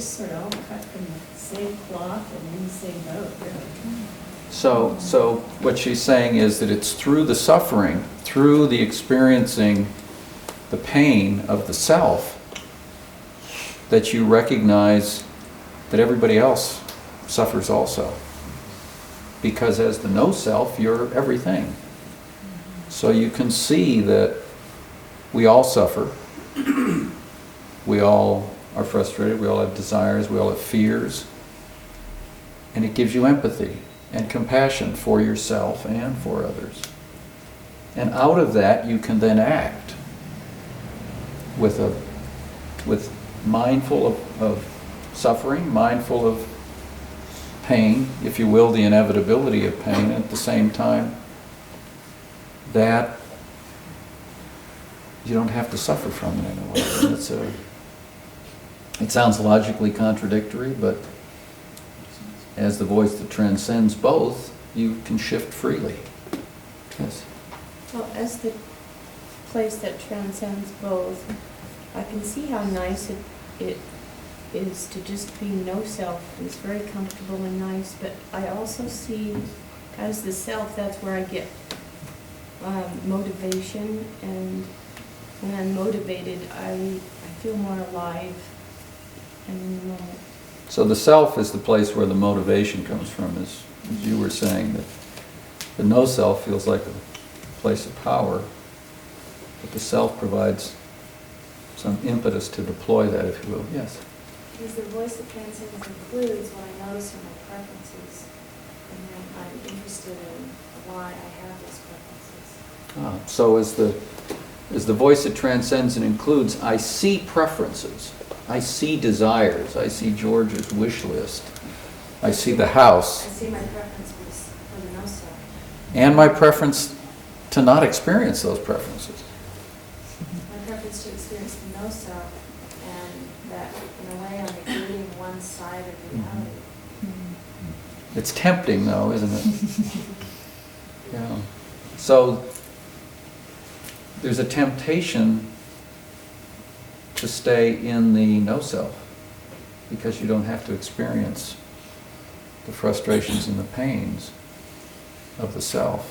just sort of all cut from the same cloth and in the same boat, really. So what she's saying is that it's through the suffering, through the experiencing the pain of the self, that you recognize that everybody else suffers also. Because as the no-self, you're everything. So you can see that we all suffer. We all are frustrated. We all have desires. We all have fears. And it gives you empathy and compassion for yourself and for others. And out of that, you can then act with mindful of suffering, mindful of pain, if you will, the inevitability of pain, and at the same time that you don't have to suffer from it in a way. It sounds logically contradictory, but as the voice that transcends both, you can shift freely. Yes? Well, as the place that transcends both, I can see how nice it is to just be no self. It's very comfortable and nice, but I also see as the self, that's where I get motivation, and when I'm motivated, I feel more alive and in the moment. So the self is the place where the motivation comes from, as you were saying, that the no-self feels like a place of power, but the self provides some impetus to deploy that, if you will. Yes? Because the voice that transcends includes what I notice are my preferences, and then I'm interested in why I have those preferences. So as the voice that transcends and includes, I see preferences. I see desires. I see George's wish list. I see the house. I see my preference for the no-self. And my preference to not experience those preferences. My preference to experience the no-self, and that, in a way, I'm negating one side of reality. It's tempting, though, isn't it? Yeah. So there's a temptation to stay in the no-self because you don't have to experience the frustrations and the pains of the self.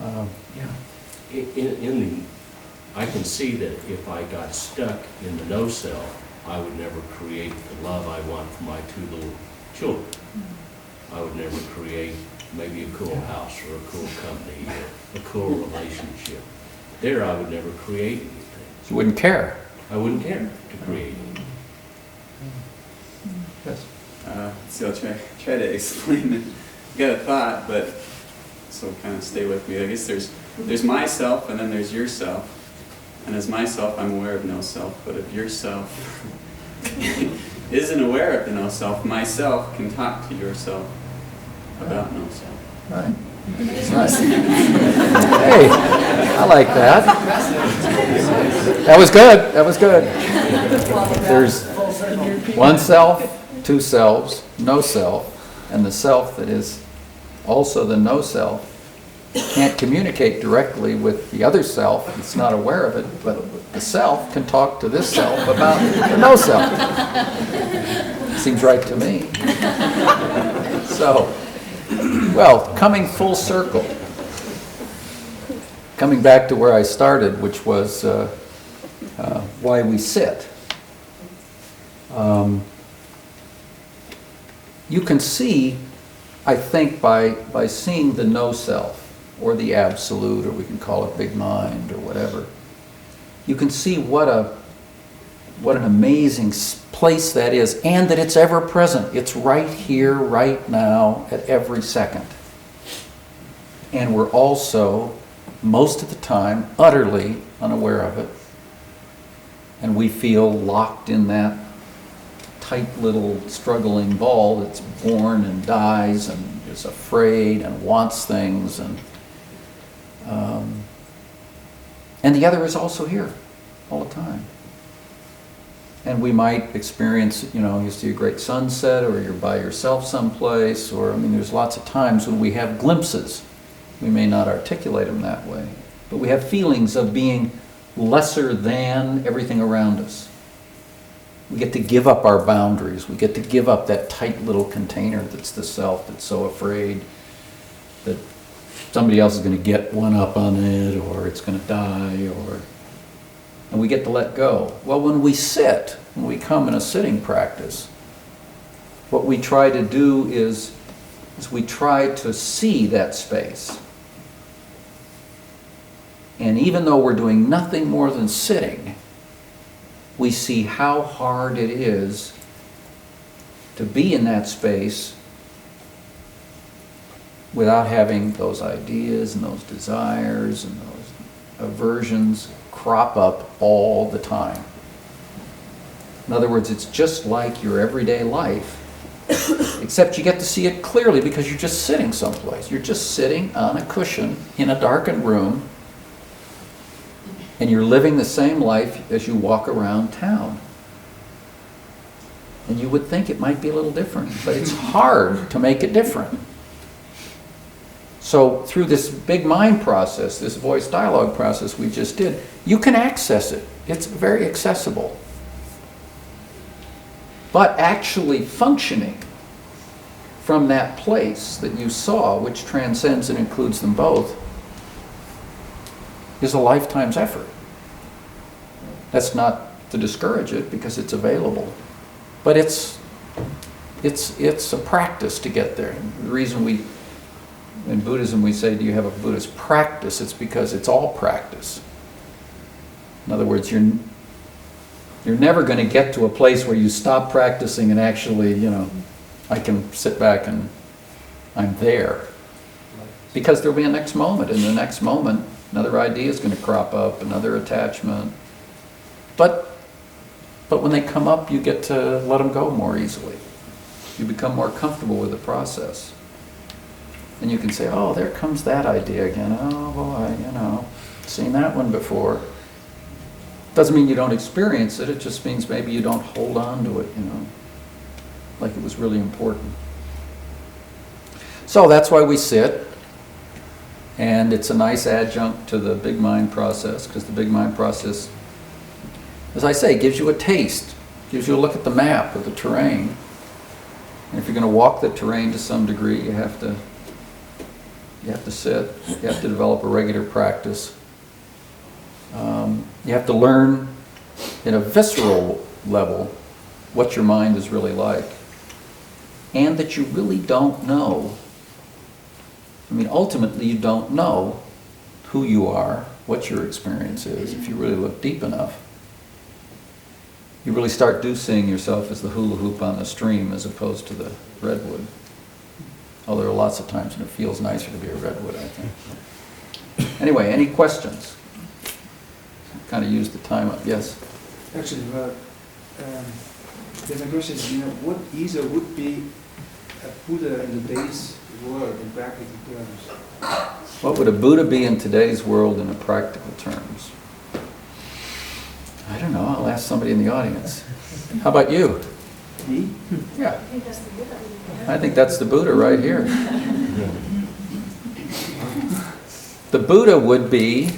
Yeah. I can see that if I got stuck in the no-self, I would never create the love I want for my two little children. I would never create maybe a cool house or a cool company or a cool relationship. There I would never create anything. You wouldn't care. I wouldn't care to create anything. Yes. So I'll try to explain it. I got a thought, but so kind of stay with me. I guess there's myself and then there's yourself. And as myself, I'm aware of no self. But if yourself isn't aware of the no self, myself can talk to yourself about no self. Right. Nice. Hey, I like that. That was good. That was good. There's one self, two selves, no self, and the self that is also the no self can't communicate directly with the other self. It's not aware of it, but the self can talk to this self about the no self. Seems right to me. So, well, coming full circle, coming back to where I started, which was why we sit. You can see, I think, by seeing the no-self, or the absolute, or we can call it big mind, or whatever, you can see what an amazing place that is, and that it's ever present. It's right here, right now, at every second. And we're also, most of the time, utterly unaware of it. And we feel locked in that tight little struggling ball that's born and dies and is afraid and wants things. And the other is also here all the time. And we might experience, you see a great sunset, or you're by yourself someplace, or, there's lots of times when we have glimpses. We may not articulate them that way, but we have feelings of being lesser than everything around us. We get to give up our boundaries. We get to give up that tight little container that's the self that's so afraid that somebody else is going to get one up on it, or it's going to die, and we get to let go. Well, when we sit, when we come in a sitting practice, what we try to do is we try to see that space. And even though we're doing nothing more than sitting, we see how hard it is to be in that space without having those ideas and those desires and those aversions crop up all the time. In other words, it's just like your everyday life, except you get to see it clearly because you're just sitting someplace. You're just sitting on a cushion in a darkened room, and you're living the same life as you walk around town. And you would think it might be a little different, but it's hard to make it different. So through this big mind process, this voice dialogue process we just did, you can access it. It's very accessible. But actually functioning from that place that you saw, which transcends and includes them both, is a lifetime's effort. That's not to discourage it, because it's available. But it's a practice to get there. And the reason in Buddhism we say, do you have a Buddhist practice? It's because it's all practice. In other words, you're never going to get to a place where you stop practicing and actually, I can sit back and I'm there. Because there'll be a next moment, and the next moment, another idea is going to crop up, another attachment. But when they come up, you get to let them go more easily. You become more comfortable with the process. And you can say, oh, there comes that idea again. Oh boy, seen that one before. Doesn't mean you don't experience it, it just means maybe you don't hold on to it, like it was really important. So that's why we sit, and it's a nice adjunct to the big mind process, because the big mind process, as I say, gives you a taste, gives you a look at the map of the terrain. And if you're going to walk the terrain to some degree, you have to sit, you have to develop a regular practice. You have to learn in a visceral level what your mind is really like. And that you really don't know. Ultimately you don't know who you are, what your experience is, if you really look deep enough. You really start seeing yourself as the hula hoop on the stream as opposed to the redwood. Although there are lots of times when it feels nicer to be a redwood, I think. Anyway, any questions? Kind of used the time up. Yes? Actually, the question is, what is or would be a Buddha in today's world in practical terms? What would a Buddha be in today's world in practical terms? I don't know. I'll ask somebody in the audience. How about you? Me? Yeah. I think that's the Buddha. I think that's the Buddha right here. The Buddha would be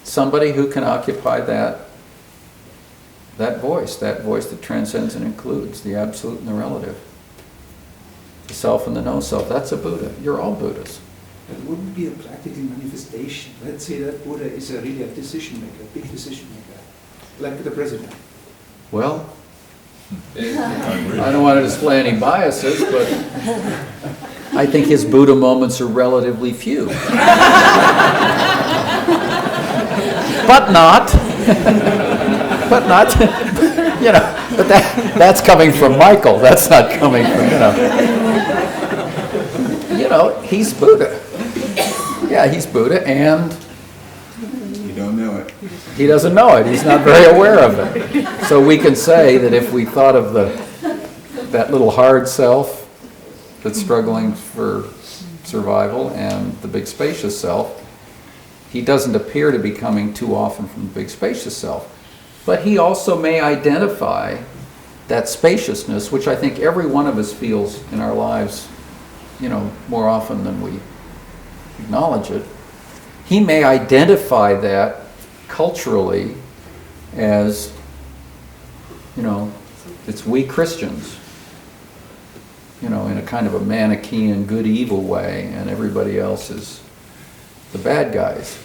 somebody who can occupy that voice that transcends and includes the absolute and the relative. The self and the no-self. That's a Buddha. You're all Buddhas. But what would be a practical manifestation? Let's say that Buddha is really a decision maker, a big decision maker, like the president. Well, I don't want to display any biases, but I think his Buddha moments are relatively few. But not, but that's coming from Michael. That's not coming from, he's Buddha. Yeah, he's Buddha, and You don't know it. he doesn't know it. He's not very aware of it. So we can say that if we thought of that little hard self that's struggling for survival and the big spacious self, he doesn't appear to be coming too often from the big spacious self. But he also may identify that spaciousness, which I think every one of us feels in our lives, more often than we acknowledge it. He may identify that culturally as you know, it's we Christians, you know, in a kind of a Manichaean good evil way, and everybody else is the bad guys.